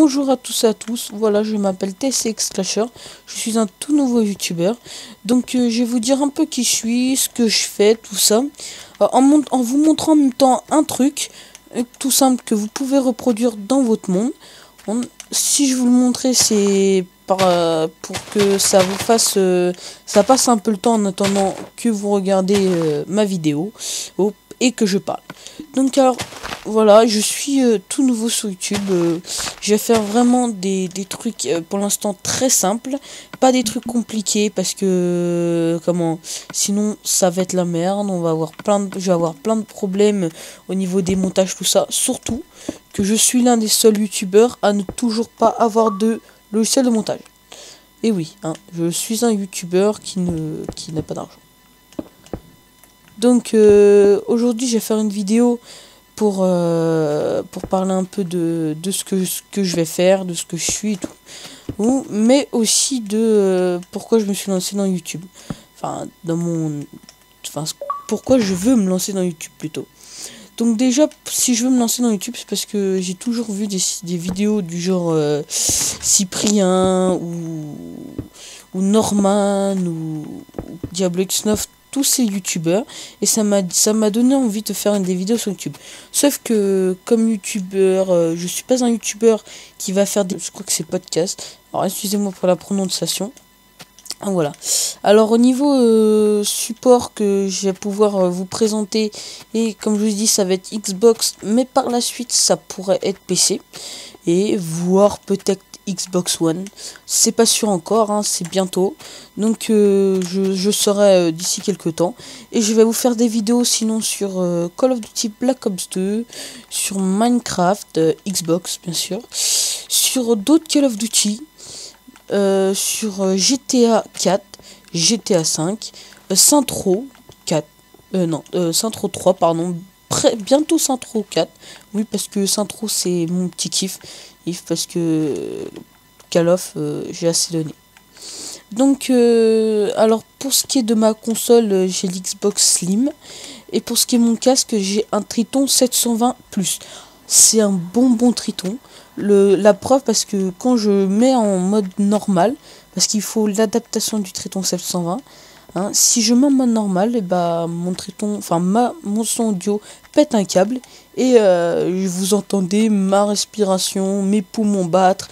Bonjour à tous et à tous, voilà, je m'appelle TCX Clasher, je suis un tout nouveau youtubeur. Donc je vais vous dire un peu qui je suis, ce que je fais, tout ça, en vous montrant en même temps un truc tout simple que vous pouvez reproduire dans votre monde. Si je vous le montrais, c'est pour que ça vous fasse, ça passe un peu le temps en attendant que vous regardez ma vidéo et que je parle. Donc alors voilà, je suis tout nouveau sur YouTube. Je vais faire vraiment des trucs pour l'instant très simples, pas des trucs compliqués parce que sinon ça va être la merde. On va avoir je vais avoir plein de problèmes au niveau des montages, tout ça. Surtout que je suis l'un des seuls youtubeurs à ne toujours pas avoir de logiciel de montage. Et oui, hein, je suis un youtubeur qui n'a pas d'argent. Donc aujourd'hui je vais faire une vidéo pour parler un peu de ce que je vais faire, de ce que je suis et tout. Mais aussi de pourquoi je me suis lancé dans YouTube. Pourquoi je veux me lancer dans YouTube plutôt. Donc déjà, si je veux me lancer dans YouTube, c'est parce que j'ai toujours vu des vidéos du genre Cyprien ou Norman ou Diablo X9, tous ces youtubeurs, et ça m'a donné envie de faire des vidéos sur YouTube. Sauf que comme youtubeur, je suis pas un youtubeur qui va faire je crois que c'est podcast. Alors excusez-moi pour la prononciation. Ah, voilà. Alors au niveau support que je vais pouvoir vous présenter, et comme je vous dis, ça va être Xbox, mais par la suite ça pourrait être PC et voire peut-être Xbox One. C'est pas sûr encore, hein, c'est bientôt. Donc je saurai d'ici quelques temps. Et je vais vous faire des vidéos sinon sur Call of Duty Black Ops 2, sur Minecraft, Xbox bien sûr, sur d'autres Call of Duty, sur GTA 4, GTA 5, Saints-Row 4, Saints-Row 3, pardon, bientôt Saints-Row 4, oui, parce que Saints-Row c'est mon petit kiff, parce que Call of, j'ai assez donné. Donc, alors pour ce qui est de ma console, j'ai l'Xbox Slim, et pour ce qui est de mon casque, j'ai un Triton 720 Plus. C'est un bon Triton. La preuve, parce que quand je mets en mode normal, parce qu'il faut l'adaptation du Triton 720, hein, si je mets en mode normal, et bah mon Triton, mon son audio pète un câble et vous entendez ma respiration, mes poumons battre,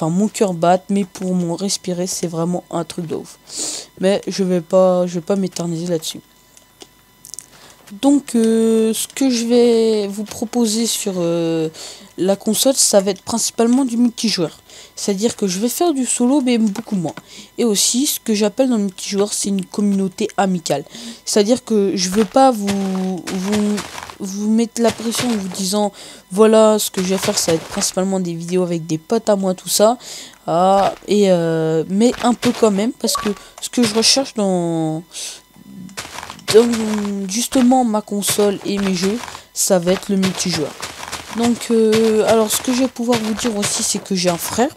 mon cœur battre, mes poumons respirer, c'est vraiment un truc de ouf. Mais je vais pas m'éterniser là-dessus. Donc ce que je vais vous proposer sur la console, ça va être principalement du multijoueur. C'est-à-dire que je vais faire du solo, mais beaucoup moins. Et aussi, ce que j'appelle dans le multijoueur, c'est une communauté amicale. C'est-à-dire que je veux pas vous mettre la pression en vous disant, voilà, ce que je vais faire, ça va être principalement des vidéos avec des potes à moi, tout ça. Mais un peu quand même, parce que ce que je recherche dans justement ma console et mes jeux, ça va être le multijoueur. Donc alors ce que je vais pouvoir vous dire aussi, c'est que j'ai un frère.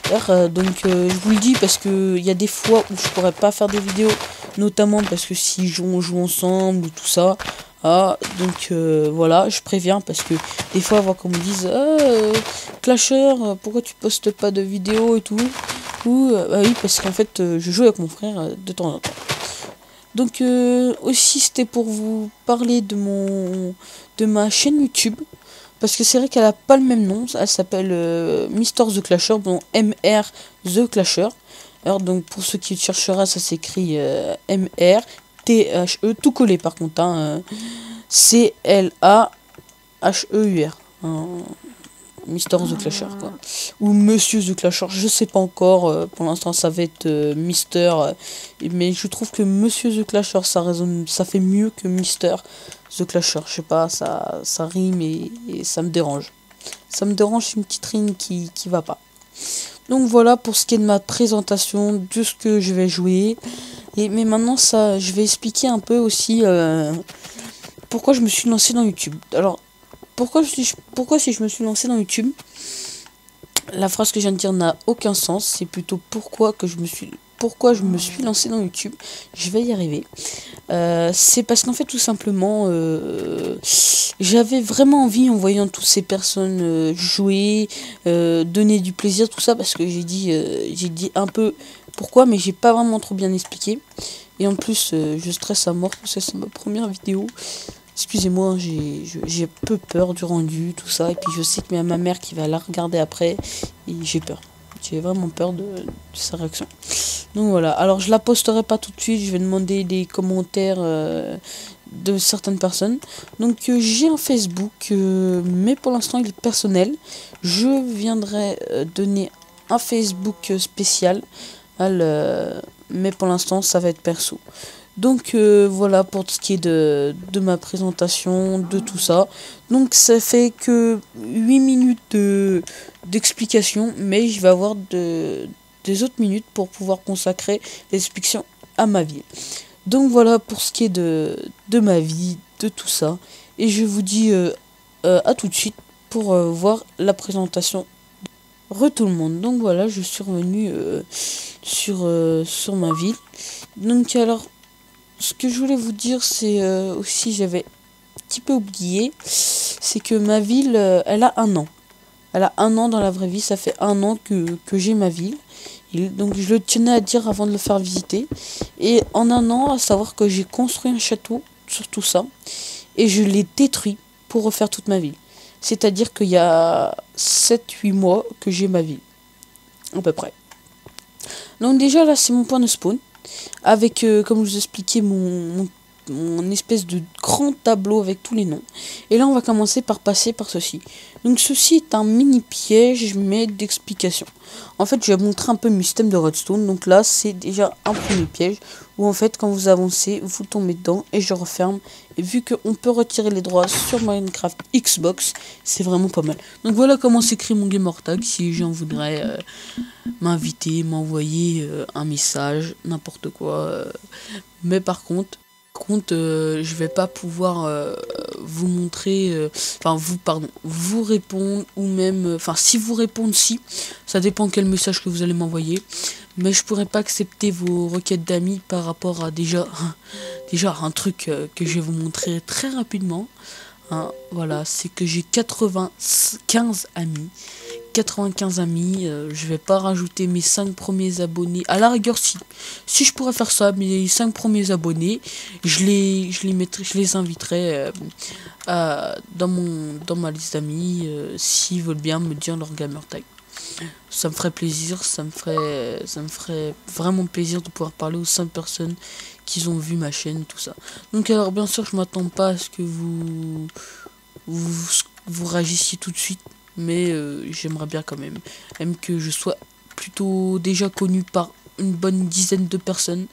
Je vous le dis parce que il y a des fois où je pourrais pas faire des vidéos, notamment parce que si on joue ensemble ou tout ça. Voilà, je préviens parce que des fois quand on me dise Clasher, pourquoi tu postes pas de vidéos et tout, bah oui, parce qu'en fait je joue avec mon frère de temps en temps. Donc aussi c'était pour vous parler de ma chaîne YouTube, parce que c'est vrai qu'elle a pas le même nom, elle s'appelle Mr The Clasher, bon MR The Clasher. Alors donc pour ceux qui cherchera, ça s'écrit MR THE, tout collé par contre, hein, CLAHEUR. Mister The Clasher, quoi. Ou Monsieur The Clasher, je sais pas encore. Pour l'instant, ça va être Mister. Mais je trouve que Monsieur The Clasher, ça fait mieux que Mister The Clasher. Je sais pas, ça rime et ça me dérange. Ça me dérange, une petite rime qui va pas. Donc voilà pour ce qui est de ma présentation, de ce que je vais jouer. Mais maintenant, je vais expliquer un peu aussi pourquoi je me suis lancé dans YouTube. Alors, pourquoi si je me suis lancé dans YouTube, la phrase que je viens de dire n'a aucun sens. C'est plutôt pourquoi je me suis lancé dans YouTube. Je vais y arriver. C'est parce qu'en fait tout simplement j'avais vraiment envie en voyant toutes ces personnes jouer, donner du plaisir, tout ça, parce que j'ai dit un peu pourquoi, mais j'ai pas vraiment trop bien expliqué. Et en plus je stresse à mort parce que c'est ma première vidéo. Excusez-moi, j'ai peu peur du rendu, tout ça, et puis je sais qu'il y a ma mère qui va la regarder après, et j'ai peur. J'ai vraiment peur de sa réaction. Donc voilà, alors je la posterai pas tout de suite, je vais demander des commentaires de certaines personnes. Donc j'ai un Facebook, mais pour l'instant il est personnel. Je viendrai donner un Facebook spécial, mais pour l'instant ça va être perso. Donc voilà pour ce qui est de ma présentation, de tout ça. Donc ça fait que 8 minutes d'explication, mais je vais avoir des autres minutes pour pouvoir consacrer l'explication à ma vie. Donc voilà pour ce qui est de ma vie, de tout ça. Et je vous dis à tout de suite pour voir la présentation. Tout le monde. Donc voilà, je suis revenu sur ma ville. Donc alors, ce que je voulais vous dire, c'est aussi, j'avais un petit peu oublié, c'est que ma ville, elle a 1 an. Elle a 1 an dans la vraie vie, ça fait 1 an que j'ai ma ville. Donc je le tenais à dire avant de le faire visiter. Et en 1 an, à savoir que j'ai construit un château sur tout ça. Et je l'ai détruit pour refaire toute ma ville. C'est-à-dire qu'il y a 7-8 mois que j'ai ma ville. À peu près. Donc déjà là, c'est mon point de spawn. Avec, comme je vous expliquais, mon espèce de grand tableau avec tous les noms. Et là, on va commencer par passer par ceci. Donc ceci est un mini piège, mais d'explication. En fait, je vais montrer un peu mon système de redstone. Donc là, c'est déjà un premier piège, où en fait, quand vous avancez, vous tombez dedans, et je referme. Et vu qu'on peut retirer les droits sur Minecraft Xbox, c'est vraiment pas mal. Donc voilà comment s'écrit mon gamer tag, si les gens voudraient m'inviter, m'envoyer un message, n'importe quoi. Mais par contre, je vais pas pouvoir vous montrer, vous répondre, ou même, si vous répondre, si, ça dépend quel message que vous allez m'envoyer, mais je pourrais pas accepter vos requêtes d'amis par rapport à déjà un truc que je vais vous montrer très rapidement. Hein, voilà, c'est que j'ai 95 amis. 95 amis, je vais pas rajouter mes 5 premiers abonnés. À la rigueur, si je pourrais faire ça, mes 5 premiers abonnés, je les inviterai dans ma liste d'amis, s'ils veulent bien me dire leur gamer tag. Ça me ferait plaisir, ça me ferait vraiment plaisir de pouvoir parler aux 5 personnes qui ont vu ma chaîne, tout ça. Donc alors bien sûr, je m'attends pas à ce que vous réagissiez tout de suite, mais j'aimerais bien quand même que je sois plutôt déjà connu par une bonne dizaine de personnes,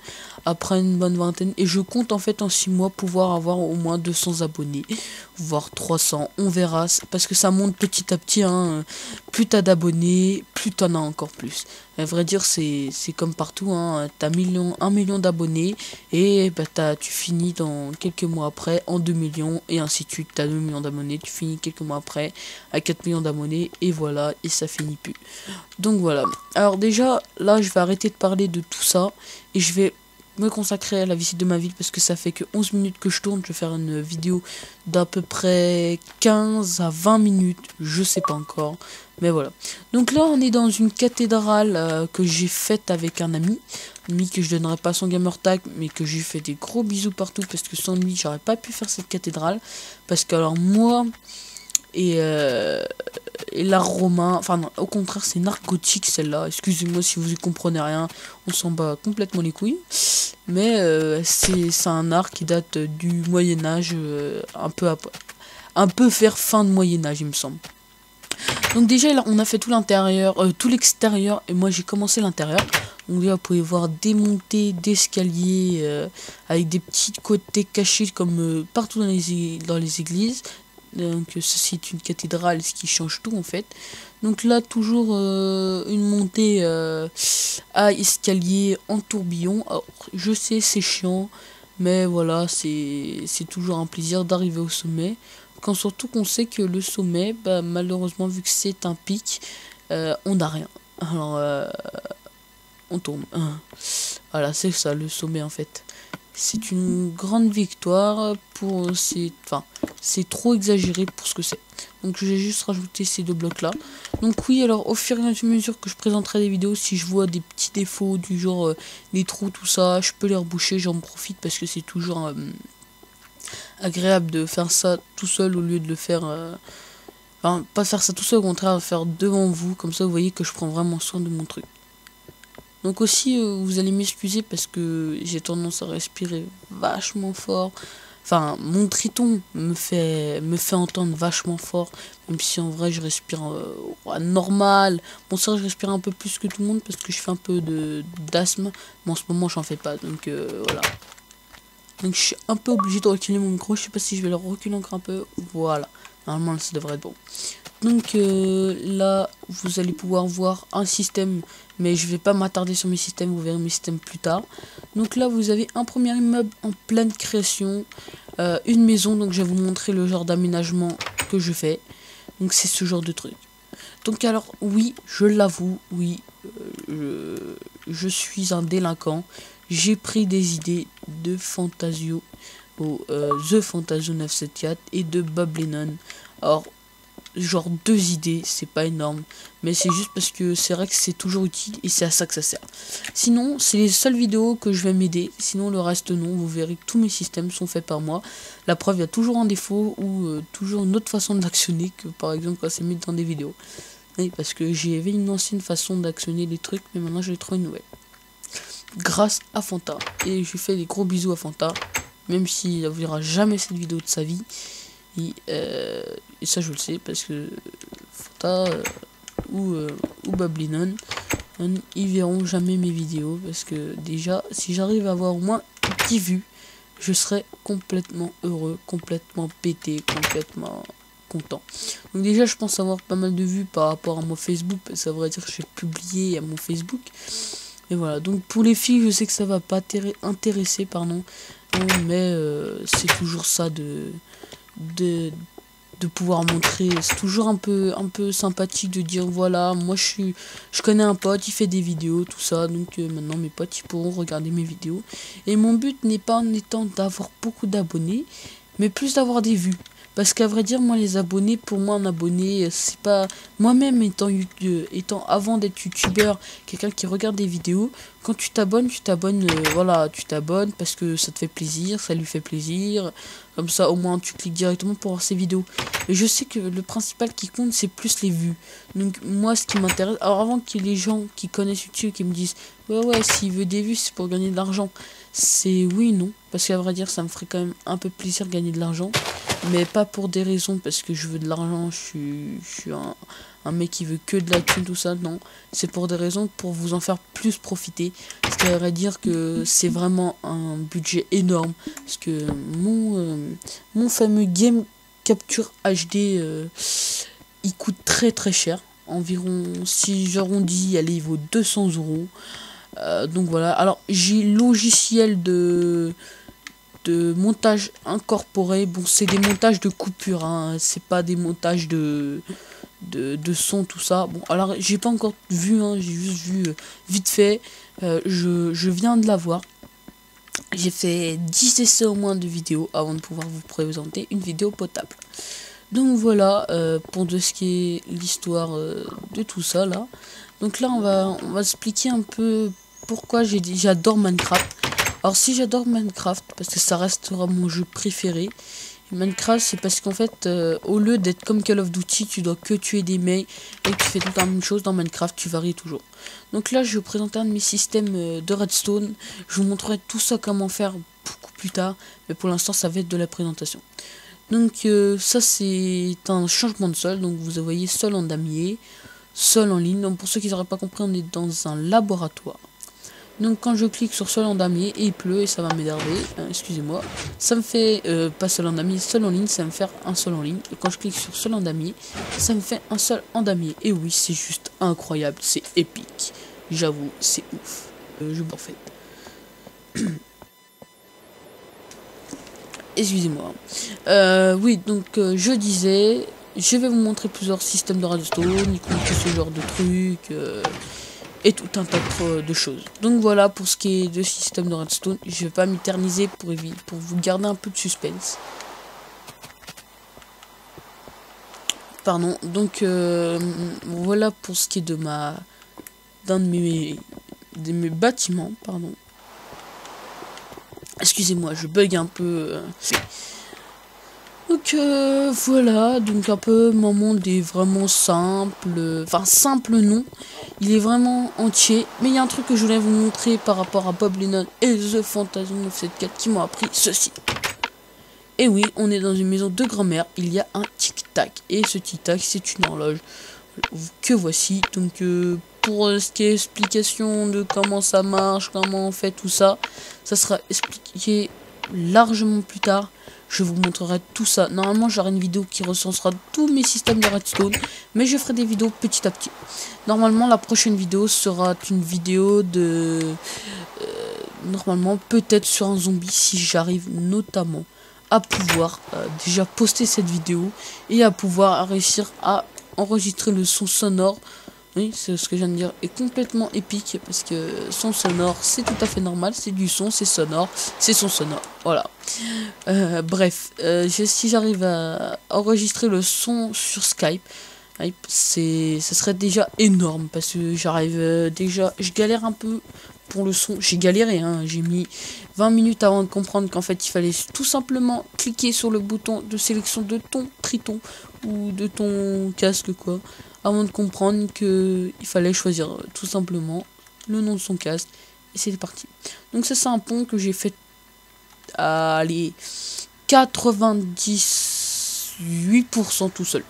après une bonne vingtaine, et je compte en fait en 6 mois pouvoir avoir au moins 200 abonnés, voire 300, on verra, parce que ça monte petit à petit, hein. Plus t'as d'abonnés, plus t'en as encore plus. À vrai dire, c'est comme partout, hein. T'as 1 million d'abonnés, et bah, tu finis dans quelques mois après en 2 millions, et ainsi de suite. T'as 2 millions d'abonnés, tu finis quelques mois après à 4 millions d'abonnés, et voilà, et ça finit plus. Donc voilà. Alors déjà, là, je vais arrêter de parler de tout ça, et je vais me consacrer à la visite de ma ville, parce que ça fait que 11 minutes que je tourne. Je vais faire une vidéo d'à peu près 15 à 20 minutes, je sais pas encore, mais voilà. Donc là, on est dans une cathédrale que j'ai faite avec un ami que je donnerai pas son gamer tag, mais que je lui fais des gros bisous partout, parce que sans lui, j'aurais pas pu faire cette cathédrale, parce que alors moi et l'art romain, enfin non, au contraire, c'est une art gothique celle-là, excusez-moi si vous y comprenez rien, on s'en bat complètement les couilles, mais c'est un art qui date du Moyen-Âge, un peu vers fin de Moyen-Âge, il me semble. Donc déjà, là, on a fait tout l'intérieur, tout l'extérieur, et moi j'ai commencé l'intérieur. Donc là, vous pouvez voir des montées d'escaliers avec des petits côtés cachés comme partout dans les églises. Donc ceci est une cathédrale, ce qui change tout en fait. Donc là, toujours une montée à escalier en tourbillon. Alors, je sais, c'est chiant, mais voilà, c'est toujours un plaisir d'arriver au sommet. Quand surtout qu'on sait que le sommet, bah, malheureusement, vu que c'est un pic, on n'a rien. Alors, on tombe. Voilà, c'est ça le sommet en fait. c'est une grande victoire pour c'est trop exagéré pour ce que c'est. Donc j'ai juste rajouté ces deux blocs là. Donc oui, alors au fur et à mesure que je présenterai des vidéos, si je vois des petits défauts du genre des trous, tout ça, je peux les reboucher, j'en profite parce que c'est toujours agréable de faire ça tout seul au lieu de le faire enfin, pas faire ça tout seul, au contraire, faire devant vous, comme ça vous voyez que je prends vraiment soin de mon truc. Donc aussi, vous allez m'excuser parce que j'ai tendance à respirer vachement fort. Enfin, mon triton me fait entendre vachement fort, même si en vrai je respire normal. Bon, ça, je respire un peu plus que tout le monde parce que je fais un peu d'asthme, mais en ce moment j'en fais pas, donc voilà. Donc je suis un peu obligé de reculer mon micro, je sais pas si je vais le reculer encore un peu, voilà. Normalement ça devrait être bon. Donc là, vous allez pouvoir voir un système, mais je vais pas m'attarder sur mes systèmes, vous verrez mes systèmes plus tard. Donc là, vous avez un premier immeuble en pleine création, une maison, donc je vais vous montrer le genre d'aménagement que je fais. Donc c'est ce genre de truc. Donc alors, oui, je l'avoue, oui, je suis un délinquant. J'ai pris des idées de Fantasio, The Fantasio 974 et de Bob Lennon. Alors, genre 2 idées, c'est pas énorme, mais c'est juste parce que c'est vrai que c'est toujours utile et c'est à ça que ça sert. Sinon, c'est les seules vidéos que je vais m'aider, sinon le reste non, vous verrez que tous mes systèmes sont faits par moi. La preuve, il y a toujours un défaut ou toujours une autre façon d'actionner que par exemple quand c'est mis dans des vidéos. Oui, parce que j'avais une ancienne façon d'actionner les trucs, mais maintenant je vais trouver une nouvelle. Grâce à Fanta, et je lui fais des gros bisous à Fanta, même s'il ne verra jamais cette vidéo de sa vie. Et ça je le sais parce que Fanta ou Bob Lennon, ils verront jamais mes vidéos parce que déjà si j'arrive à avoir au moins 10 vues, je serai complètement heureux, complètement pété, complètement content. Donc déjà je pense avoir pas mal de vues par rapport à mon Facebook, ça veut dire que j'ai publié à mon Facebook. Et voilà, donc pour les filles je sais que ça va pas intéresser, pardon, mais c'est toujours ça de pouvoir montrer, c'est toujours un peu sympathique de dire voilà, moi je connais un pote, il fait des vidéos, tout ça, donc maintenant mes potes ils pourront regarder mes vidéos. Et mon but n'est pas en étant d'avoir beaucoup d'abonnés, mais plus d'avoir des vues. Parce qu'à vrai dire, moi les abonnés, pour moi un abonné, c'est pas... Moi-même étant avant d'être youtubeur, quelqu'un qui regarde des vidéos, quand tu t'abonnes, voilà, tu t'abonnes parce que ça te fait plaisir, ça lui fait plaisir. Comme ça, au moins, tu cliques directement pour voir ses vidéos. Et je sais que le principal qui compte, c'est plus les vues. Donc moi, ce qui m'intéresse... Alors avant qu'il y ait les gens qui connaissent YouTube, qui me disent « Ouais, s'il veut des vues, c'est pour gagner de l'argent. » C'est oui, non. Parce qu'à vrai dire, ça me ferait quand même un peu plaisir de gagner de l'argent. Mais pas pour des raisons parce que je veux de l'argent, je suis un mec qui veut que de la thune, tout ça, non. C'est pour des raisons pour vous en faire plus profiter. Ce qui veut dire que c'est vraiment un budget énorme. Parce que mon fameux Game Capture HD, il coûte très cher. Environ, si j'arrondis, allez, il vaut 200 €. Donc voilà, alors j'ai logiciel de montage incorporé. Bon, c'est des montages de coupure, hein, c'est pas des montages de son, tout ça. Bon, alors j'ai pas encore vu, hein, j'ai juste vu vite fait. Je viens de l'avoir. J'ai fait 10 essais au moins de vidéos avant de pouvoir vous présenter une vidéo potable. Donc voilà, pour de ce qui est l'histoire de tout ça là. Donc là on va expliquer un peu pourquoi j'adore Minecraft. Alors si j'adore Minecraft, parce que ça restera mon jeu préféré. Et Minecraft, c'est parce qu'en fait, au lieu d'être comme Call of Duty, tu dois que tuer des mecs et tu fais tout le temps la même chose. Dans Minecraft, tu varies toujours. Donc là, je vais vous présenter un de mes systèmes de redstone. Je vous montrerai tout ça, comment faire beaucoup plus tard. Mais pour l'instant, ça va être de la présentation. Donc ça, c'est un changement de sol. Donc vous voyez, sol en damier, sol en ligne. Donc pour ceux qui n'auraient pas compris, on est dans un laboratoire. Donc quand je clique sur sol en damier et il pleut et ça va m'énerver, excusez-moi, ça me fait pas sol en damier, sol en ligne, ça va me faire un sol en ligne. Et quand je clique sur sol en damier, ça me fait un sol en damier. Et oui, c'est juste incroyable, c'est épique. J'avoue, c'est ouf. En fait. Excusez-moi. Oui, donc je disais, je vais vous montrer plusieurs systèmes de redstone, y compris ce genre de trucs. et tout un tas de choses. Donc voilà pour ce qui est de système de redstone. Je vais pas m'éterniser pour vous garder un peu de suspense. Pardon. Donc voilà pour ce qui est de d'un de mes bâtiments. Pardon. Excusez-moi, je bug un peu. Donc voilà, donc un peu mon monde est vraiment simple, enfin simple non, il est vraiment entier, mais il y a un truc que je voulais vous montrer par rapport à Bob Lennon et The Phantasm 974 qui m'ont appris ceci. Et oui, on est dans une maison de grand-mère, il y a un tic-tac, et ce tic-tac c'est une horloge que voici, donc pour ce qui est explication de comment ça marche, comment on fait tout ça, ça sera expliqué largement plus tard. Je vous montrerai tout ça. Normalement, j'aurai une vidéo qui recensera tous mes systèmes de redstone. Mais je ferai des vidéos petit à petit. Normalement, la prochaine vidéo sera une vidéo de... normalement, peut-être sur un zombie. Si j'arrive notamment à pouvoir déjà poster cette vidéo. Et à pouvoir réussir à enregistrer le son sonore. Oui, c'est ce que je viens de dire, est complètement épique, parce que son sonore, c'est tout à fait normal, c'est du son, c'est sonore, c'est son sonore, voilà. Bref, si j'arrive à enregistrer le son sur Skype, ça serait déjà énorme, parce que j'arrive déjà, je galère un peu pour le son, j'ai galéré, hein, j'ai mis 20 minutes avant de comprendre qu'en fait, il fallait tout simplement cliquer sur le bouton de sélection de ton Triton, ou de ton casque, quoi. Avant de comprendre que il fallait choisir tout simplement le nom de son casque. Et c'est parti. Donc ça c'est un pont que j'ai fait à les 98% tout seul.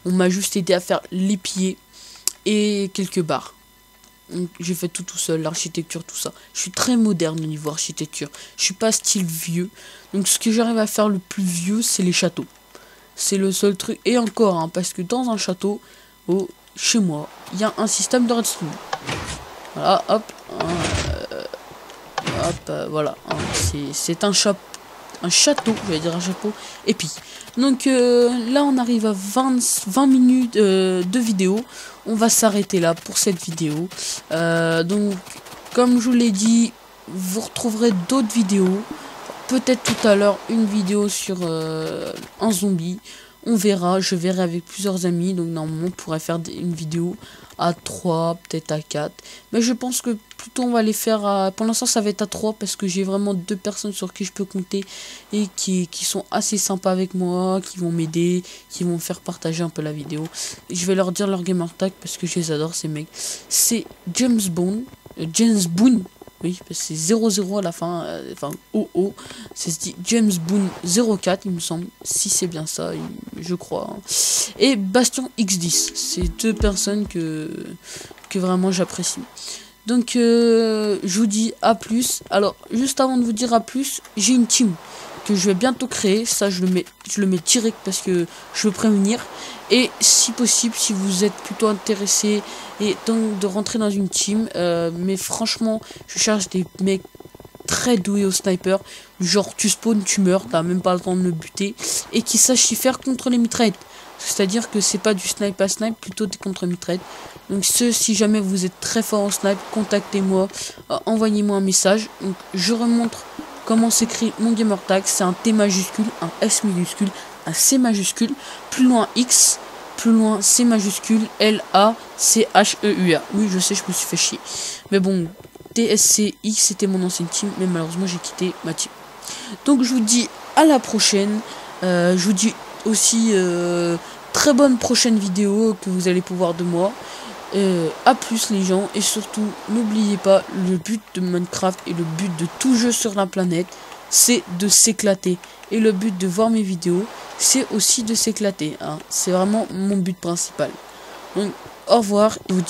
On m'a juste aidé à faire les pieds et quelques barres. Donc j'ai fait tout seul, l'architecture, tout ça. Je suis très moderne au niveau architecture. Je suis pas style vieux. Donc ce que j'arrive à faire le plus vieux, c'est les châteaux. C'est le seul truc. Et encore, hein, parce que dans un château... chez moi, il y a un système de redstone. Voilà, hop. Voilà. C'est un château, je vais dire un chapeau, épique. Donc là, on arrive à 20 minutes de vidéo. On va s'arrêter là pour cette vidéo. Donc, comme je vous l'ai dit, vous retrouverez d'autres vidéos. Peut-être tout à l'heure, une vidéo sur un zombie. On verra, je verrai avec plusieurs amis, donc normalement on pourrait faire une vidéo à 3, peut-être à 4. Mais je pense que plutôt on va les faire à... Pour l'instant ça va être à 3 parce que j'ai vraiment 2 personnes sur qui je peux compter et qui sont assez sympas avec moi, qui vont m'aider, qui vont faire partager un peu la vidéo. Et je vais leur dire leur gamer tag parce que je les adore ces mecs. C'est James Boone. Oui, c'est 00 à la fin, enfin OO, c'est dit James Boone 04, il me semble, si c'est bien ça, je crois. Hein. Et Bastion X10, c'est 2 personnes que vraiment j'apprécie. Donc, je vous dis à plus. Alors, juste avant de vous dire à plus, j'ai une team que je vais bientôt créer. Ça, je le mets direct parce que je veux prévenir. Et si possible, si vous êtes plutôt intéressé et donc de rentrer dans une team, mais franchement, je cherche des mecs très doués au sniper, genre tu spawns, tu meurs, t'as même pas le temps de le buter, et qui sachent s'y faire contre les mitraillettes. C'est-à-dire que c'est pas du snipe à snipe, plutôt des contre-mitraillettes. Donc si jamais vous êtes très fort en snipe, contactez-moi, envoyez-moi un message. Donc je remontre comment s'écrit mon gamer tag. C'est un T majuscule, un S minuscule, un C majuscule, plus loin X, plus loin C majuscule, LACHEUA. Oui, je sais, je me suis fait chier. Mais bon, TSCX, c'était mon ancienne team, mais malheureusement, j'ai quitté ma team. Donc, je vous dis à la prochaine. Je vous dis aussi très bonne prochaine vidéo que vous allez pouvoir de moi. À plus les gens, et surtout n'oubliez pas, le but de Minecraft et le but de tout jeu sur la planète, c'est de s'éclater. Et le but de voir mes vidéos, c'est aussi de s'éclater, hein. C'est vraiment mon but principal. Donc au revoir, et vous dis